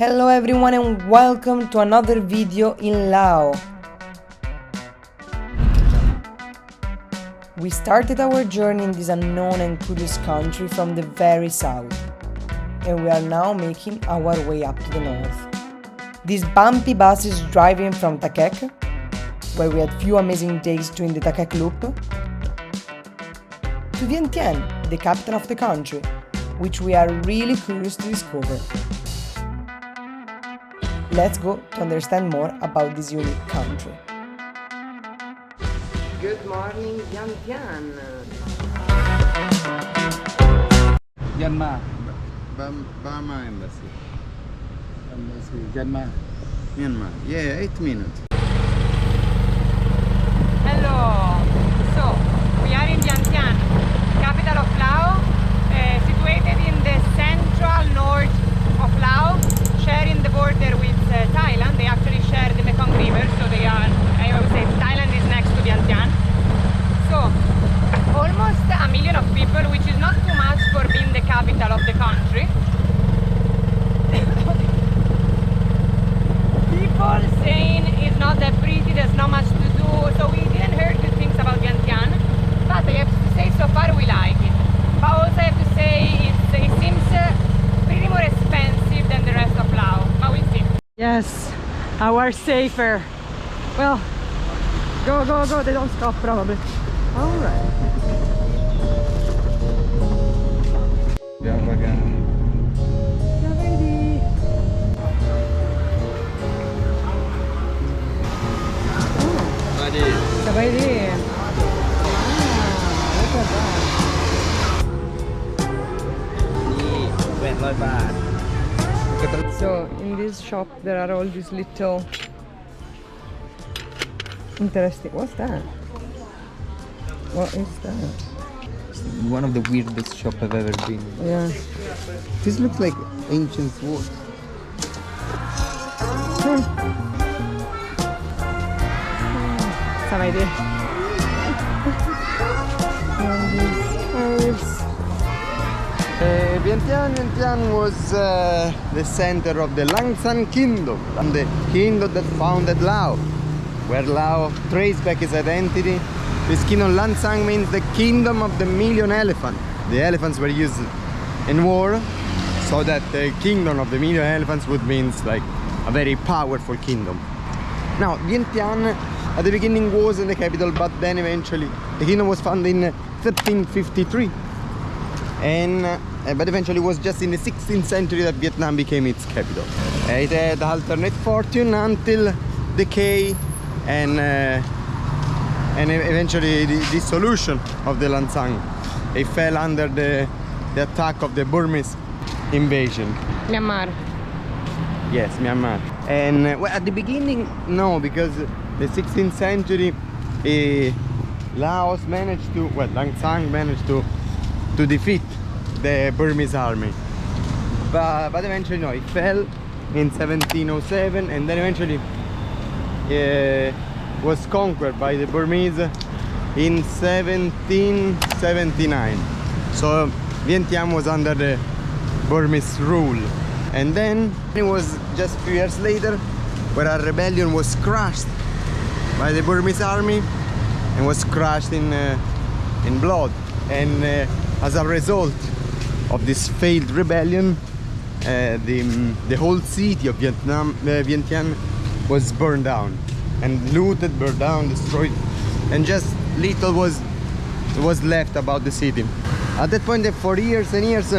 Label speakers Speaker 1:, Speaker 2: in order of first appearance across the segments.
Speaker 1: Hello everyone and welcome to another video in Laos. We started our journey in this unknown and curious country from the very south, and we are now making our way up to the north. This bumpy bus is driving from Tha Kek, where we had few amazing days doing the Tha Kek loop, to Vientiane, the capital of the country, which we are really curious to discover. Let's go to understand more about this unique country. Good morning, Vientiane.
Speaker 2: Myanmar.
Speaker 3: Burma Embassy.
Speaker 2: Myanmar.
Speaker 3: Myanmar. Yeah, 8 minutes.
Speaker 4: Hello, so we are in Vientiane, capital of Laos, situated in the central north of Laos, sharing the border with Thailand. They actually share the Mekong River, so they are, I would say Thailand is next to Vientiane. So almost a million of people, which is not too much for being the capital of the country. People saying it's not that pretty, there's not much to do, so we didn't hear good things about Vientiane, but I have to say so far we like it. But also I have to say it seems pretty more expensive than the rest of Laos, but we'll see. Yes, our safer. Well, go, they don't stop probably. Alright. Sabay din. Look at that.
Speaker 2: 800 baht.
Speaker 4: So in this shop there are all these little interesting. What's that? What is that?
Speaker 2: One of the weirdest shop I've ever been.
Speaker 4: Yeah.
Speaker 3: This looks like ancient sword.
Speaker 4: Some idea.
Speaker 3: Vientiane was the center of the Langshan kingdom, and the kingdom that founded Laos, where Laos traced back its identity. This kingdom Langshan means the kingdom of the million elephants. The elephants were used in war, so that the kingdom of the million elephants would mean like a very powerful kingdom. Now, Vientiane at the beginning wasn't the capital, but then eventually the kingdom was founded in 1353, but eventually it was just in the 16th century that Vietnam became its capital. It had alternate fortune until decay and eventually the dissolution of the Langshan. It fell under the attack of the Burmese invasion.
Speaker 4: Myanmar.
Speaker 3: Yes, Myanmar. And well, at the beginning, no, because the 16th century, Laos managed to, well, Langshan managed to defeat the Burmese army. But eventually, no, it fell in 1707, and then eventually was conquered by the Burmese in 1779. So Vientiane was under the Burmese rule. And then it was just a few years later where a rebellion was crushed by the Burmese army and was crushed in blood. And as a result of this failed rebellion, the whole city of Vientiane was burned down and looted, burned down, destroyed, and just little was left about the city. At that point, for years and years,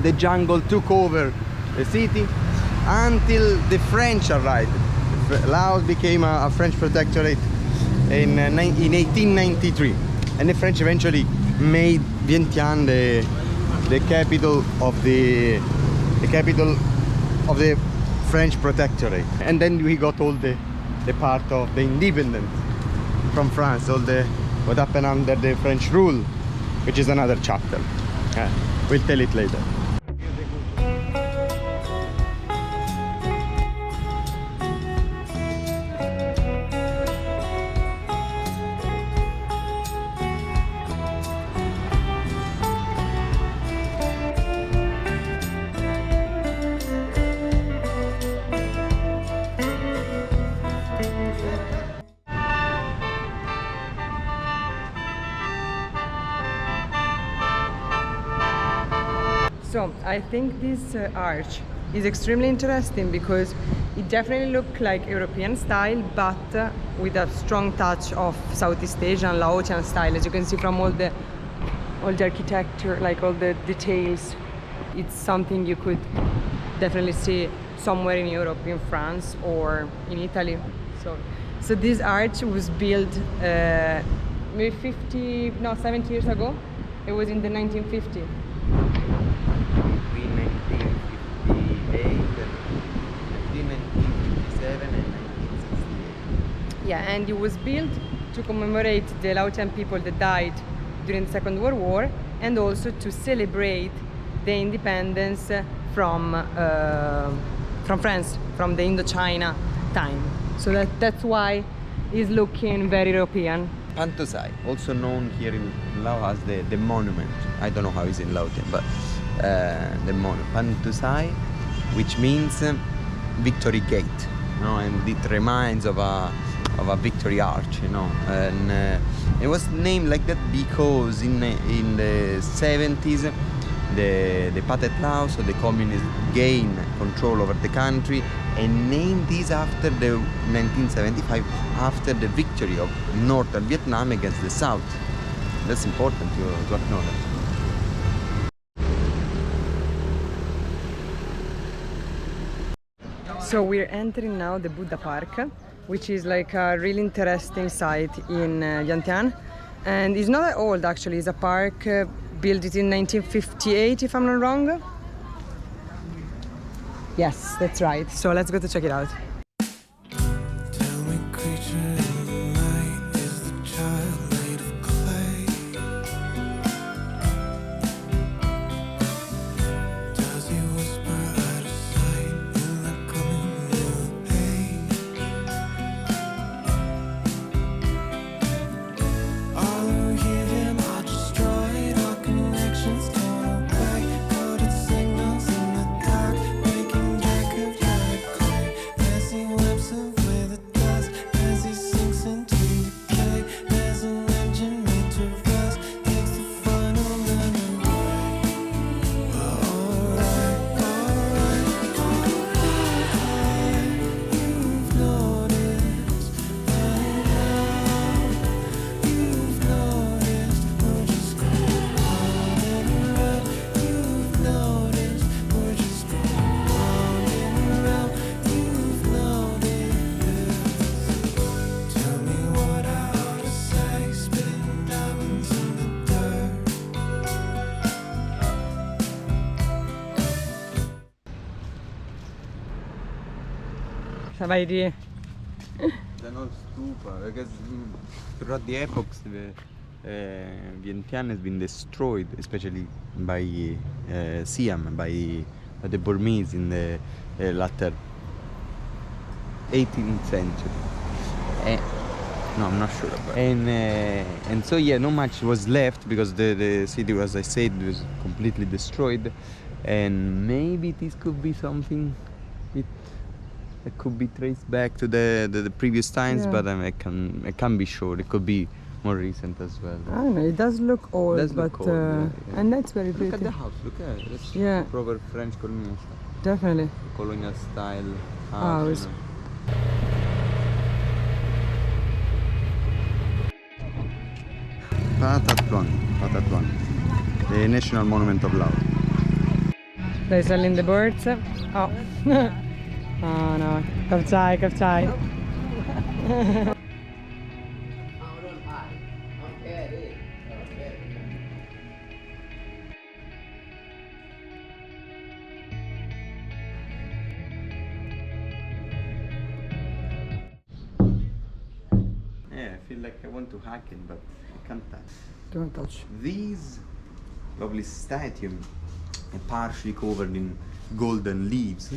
Speaker 3: the jungle took over the city until the French arrived. Laos became a French protectorate in 1893, and the French eventually made Vientiane the capital of the French protectorate. And then we got all the part of the independence from France, all what happened under the French rule, which is another chapter. We'll tell it later.
Speaker 1: So I think this arch is extremely interesting because it definitely looks like European style, but with a strong touch of Southeast Asian, Laotian style. As you can see from all the architecture, like all the details, it's something you could definitely see somewhere in Europe, in France or in Italy. So this arch was built maybe 70 years ago. It was in the 1950s.
Speaker 3: Between 1958 and between 1957 and 1968.
Speaker 1: Yeah, and it was built to commemorate the Laotian people that died during the Second World War, and also to celebrate the independence from France, from the Indochina time. So that's why it's looking very European.
Speaker 3: Patuxai, also known here in Laos as the monument. I don't know how it's in Laotian, but the monument. Patuxai, which means victory gate, you know, and it reminds of a victory arch, you know. And it was named like that because in the 70s the Pha That Luang, so the communists gained control over the country, and named this after the 1975, after the victory of northern Vietnam against the south. That's important to acknowledge.
Speaker 1: So we're entering now the Buddha Park, which is like a really interesting site in Vientiane. And it's not that old actually, it's a park built in 1958 if I'm not wrong. Yes, that's right. So let's go to check it out. Vai di.
Speaker 3: The old stupa, because throughout the epochs, Vientiane has been destroyed, especially by Siam, by the Burmese in the latter 18th century. No, I'm not sure about it. And so yeah, not much was left because the city, as I said, was completely destroyed. And maybe this could be something that could be traced back to the previous times, yeah. But I can't be sure. It could be more recent as well.
Speaker 1: I don't know. It does look old, yeah. And that's very pretty.
Speaker 3: Look at the house. Look at it. That's proper French colonial style.
Speaker 1: Definitely.
Speaker 3: Colonial style
Speaker 1: house.
Speaker 3: Pha That Luang, the national monument of Laos.
Speaker 1: They're selling the birds. Oh. Oh no, Patuxai.
Speaker 3: Yeah, I feel like I want to hack it, but I can't touch.
Speaker 1: Don't touch.
Speaker 3: These lovely statue are partially covered in golden leaves.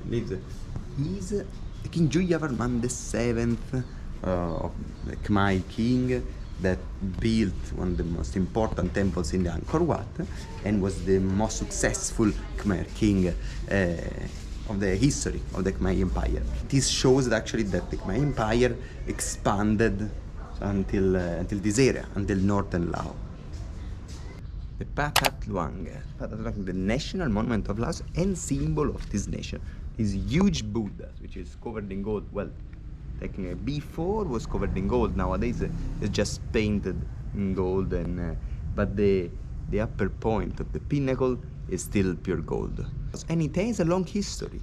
Speaker 3: He's King Jayavarman VII, of the Khmer king, that built one of the most important temples in the Angkor Wat and was the most successful Khmer king of the history of the Khmer Empire. This shows that actually that the Khmer Empire expanded until this area, until northern Laos. the Pha That Luang. Pha That Luang, the national monument of Laos and symbol of this nation. This huge Buddha, which is covered in gold. Well, technically, before was covered in gold. Nowadays, it's just painted in gold, and but the upper point of the pinnacle is still pure gold. And it has a long history,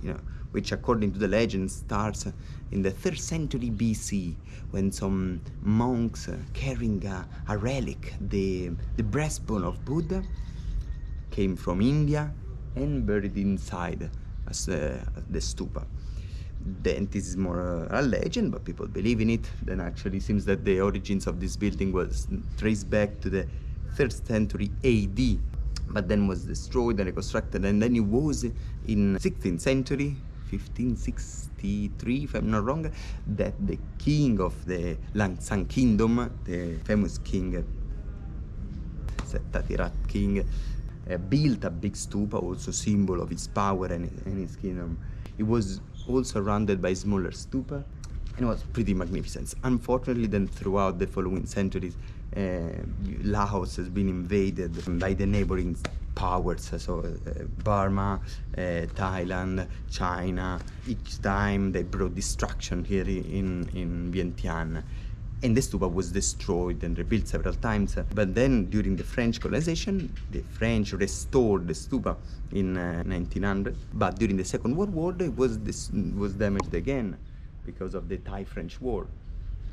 Speaker 3: which according to the legend starts in the 3rd century BC, when some monks carrying a relic, the breastbone of Buddha, came from India and buried inside as the stupa. Then this is more a legend, but people believe in it. Then actually seems that the origins of this building was traced back to the 3rd century AD, but then was destroyed and reconstructed, and then it was in 16th century, 1563 if I'm not wrong, that the king of the Langshan kingdom, the famous king, Settatirat king, built a big stupa, also symbol of his power and his kingdom. It was also surrounded by smaller stupa, and it was pretty magnificent. Unfortunately, then throughout the following centuries, Laos has been invaded by the neighboring powers, so Burma, Thailand, China. Each time they brought destruction here in Vientiane. And the stupa was destroyed and rebuilt several times. But then during the French colonization, the French restored the stupa in 1900. But during the Second World War, it was damaged again because of the Thai-French War.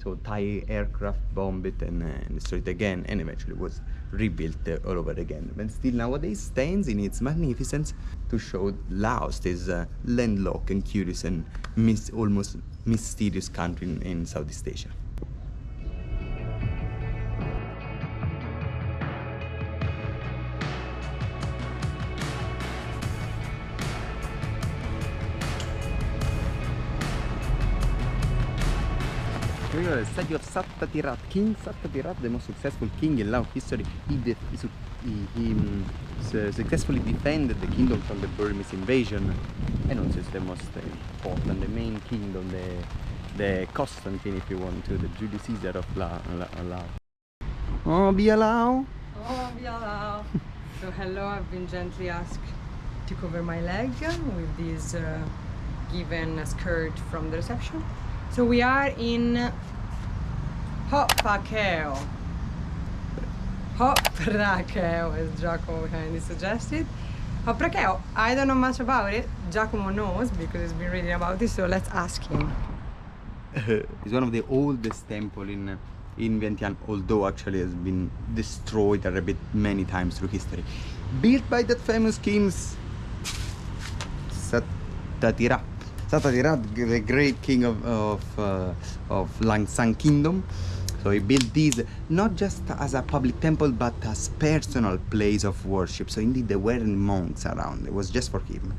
Speaker 3: So Thai aircraft bombed it and destroyed it again, and eventually was rebuilt all over again. But still nowadays stands in its magnificence to show Laos, this landlocked and curious and almost mysterious country in Southeast Asia. The statue of Sattatirat, King Sattatirat, the most successful king in Lao history. He successfully defended the kingdom from the Burmese invasion, and also is the most important, the main kingdom, the Constantine, if you want to, the Julius Caesar of Lao. Oh, Bia Lao!
Speaker 4: Oh, Bia Lao! So hello, I've been gently asked to cover my leg with this given skirt from the reception. So we are in Ho Phra Keo. Ho Phra Keo, as Giacomo kindly suggested. Ho Phra Keo, I don't know much about it. Giacomo knows because he's been reading about it, so let's ask him.
Speaker 3: It's one of the oldest temples in Vientiane, although actually has been destroyed and rebuilt many times through history. Built by that famous king Sattatirat. Sattatirat, the great king of Langshan kingdom. So he built this not just as a public temple, but as personal place of worship. So indeed there weren't monks around. It was just for him.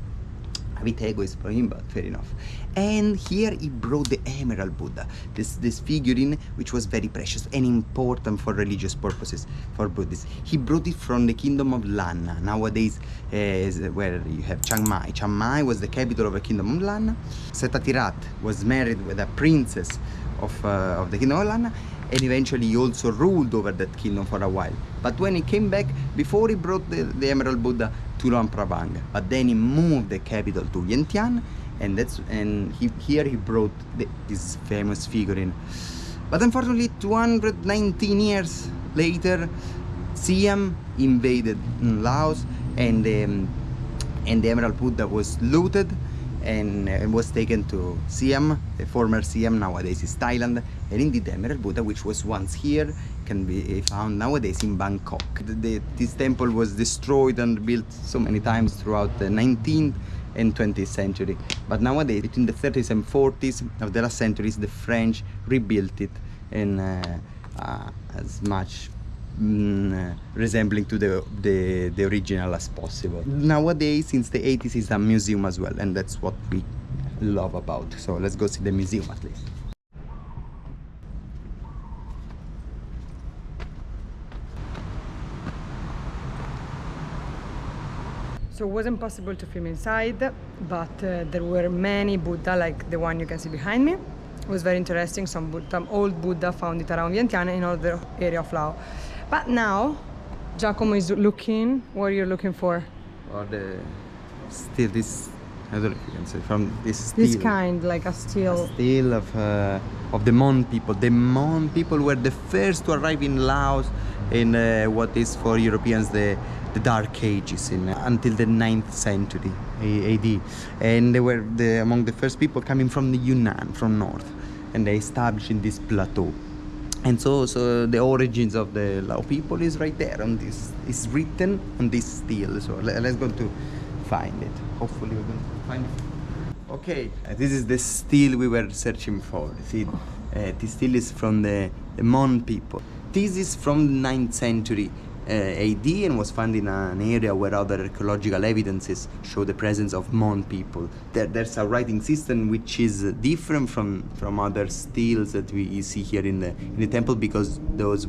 Speaker 3: A bit egoist for him, but fair enough. And here he brought the Emerald Buddha, this figurine which was very precious and important for religious purposes for Buddhists. He brought it from the kingdom of Lanna. Nowadays, where you have Chiang Mai. Chiang Mai was the capital of the kingdom of Lanna. Settatirat was married with a princess of the kingdom of Lanna, and eventually he also ruled over that kingdom for a while. But when he came back, before he brought the Emerald Buddha to Luang Prabang, but then he moved the capital to Vientiane, and here he brought this famous figurine. But unfortunately, 219 years later, Siam invaded Laos, and the Emerald Buddha was looted and was taken to Siam, the former Siam, nowadays is Thailand. And indeed the Emerald Buddha, which was once here, can be found nowadays in Bangkok. This temple was destroyed and built so many times throughout the 19th and 20th century. But nowadays, between the 30s and 40s of the last centuries, the French rebuilt it in as much resembling to the original as possible. Nowadays, since the 80s, it's a museum as well, and that's what we love about. So let's go see the museum at least.
Speaker 4: So it wasn't possible to film inside, but there were many Buddha, like the one you can see behind me. It was very interesting, some old Buddha found it around Vientiane in other area of Laos. But now Giacomo is looking. What you're looking for?
Speaker 3: Or the steel, this, I don't know if you can say, from this steel.
Speaker 4: This kind, like a steel.
Speaker 3: Steel of the Mon people. The Mon people were the first to arrive in Laos in what is for Europeans the Dark Ages, until the 9th century AD. And they were among the first people coming from the Yunnan, from north, and they established in this plateau. And so the origins of the Lao people is right there on this. It's written on this steel. So let's go to find it. Hopefully we're going to find it. Okay, this is the steel we were searching for. See, this steel is from the Mon people. This is from the 9th century AD and was found in an area where other archaeological evidences show the presence of Mon people. There's a writing system which is different from other steels that we see here in the temple, because those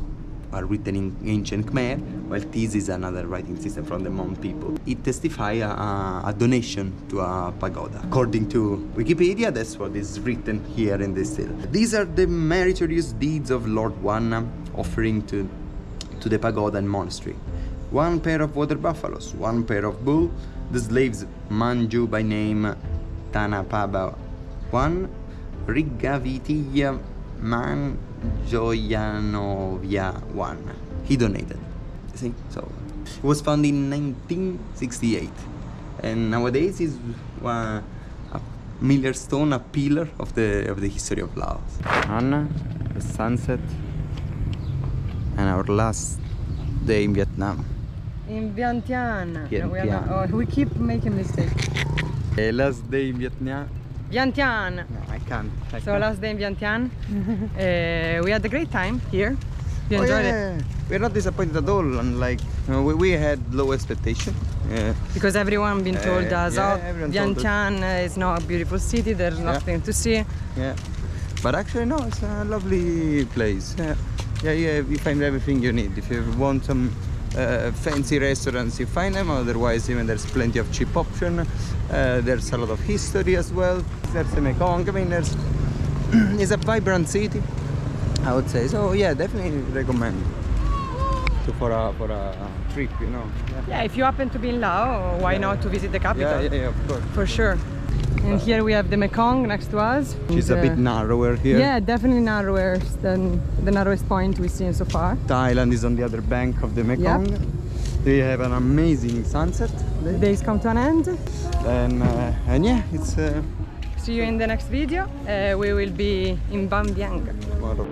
Speaker 3: are written in ancient Khmer, while this is another writing system from the Mon people. It testifies a donation to a pagoda. According to Wikipedia, that's what is written here in this stele. These are the meritorious deeds of Lord Wanna offering to the pagoda and monastery. 1 pair of water buffaloes, 1 pair of bull, the slaves Manju by name Tanapaba 1, Rigavitiya Manjoyanovia 1. He donated. See? So it was found in 1968, and nowadays is a milestone, a pillar of the history of Laos. Anna, the sunset, and our last day in Vietnam.
Speaker 4: In Vientiane.
Speaker 3: Vientiane.
Speaker 4: No, we keep making mistakes.
Speaker 3: Last day in Vietnam.
Speaker 4: Vientiane.
Speaker 3: No, I can't.
Speaker 4: So last day in Vientiane. We had a great time here. We enjoyed it.
Speaker 3: We're not disappointed at all. And like we had low expectation.
Speaker 4: Because everyone been told us,
Speaker 3: everyone told us.
Speaker 4: Vientiane is not a beautiful city. There's nothing to see.
Speaker 3: Yeah. But actually, no, it's a lovely place. Yeah, you find everything you need. If you want some fancy restaurants, you find them. Otherwise, even there's plenty of cheap option. There's a lot of history as well. There's the Mekong. I mean, it's a vibrant city, I would say. So yeah, definitely recommend for a trip, you know.
Speaker 4: Yeah, if you happen to be in Laos, why not to visit the capital?
Speaker 3: Yeah, of course.
Speaker 4: For sure. And here we have the Mekong next to us.
Speaker 3: She's a bit narrower here.
Speaker 4: Yeah, definitely narrower than the narrowest point we've seen so far.
Speaker 3: Thailand is on the other bank of the Mekong.
Speaker 4: Yep.
Speaker 3: They have an amazing sunset.
Speaker 4: The days come to an end.
Speaker 3: And yeah, it's...
Speaker 4: See you in the next video. We will be in Ban Viang.
Speaker 3: Tomorrow.